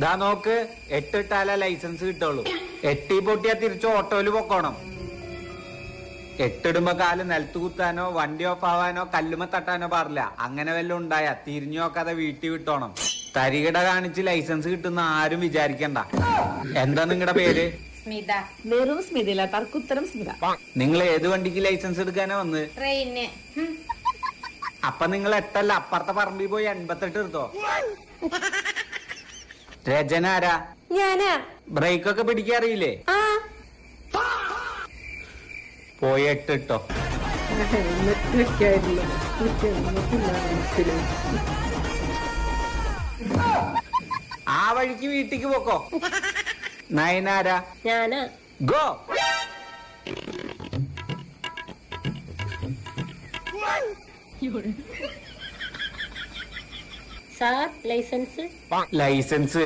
ദാ നോക്ക്, 8 ഇട്ടാലേ ലൈസൻസ് കിട്ടുള്ളൂ. 8 പൊട്ടിയാ തിരിച്ച് ഓട്ടോയില് പൊക്കോണം. 8 ഇടുമ്പോ കാല് നിലത്ത് കുത്താനോ വണ്ടി ഓഫ് ആവാനോ കല്ലുമ തട്ടാനോ പാടില്ല. അങ്ങനെ വല്ലതും ഉണ്ടായാ തിരിഞ്ഞു നോക്കാതെ വീട്ടിൽ വിട്ടോണം. തരികിട കാണിച്ച് ലൈസൻസ് കിട്ടുന്ന ആരും വിചാരിക്കണ്ട. എന്താ നിങ്ങളുടെ പേര്? സ്മിത. വെറും സ്മിതയില്ല, തർക്കുത്തരം സ്മിത. നിങ്ങൾ ഏത് വണ്ടിക്ക് ലൈസൻസ് എടുക്കാനാ വന്ന്? ട്രെയിന്. അപ്പൊ നിങ്ങൾ 8 അല്ല, അപ്പുറത്തെ പറമ്പിൽ പോയി 88 എടുത്തോ. രചന ആരാ? ഞാനാ. ബ്രേക്ക് ഒക്കെ പിടിക്കാറിയില്ലേ? ആ പോയി 8 ഇട്ടോ. ആ വഴിക്ക് വീട്ടിക്ക് പോക്കോ. നയനാരാ? ഞാനാ. ഗോ. Sir licence. ലൈസൻസ്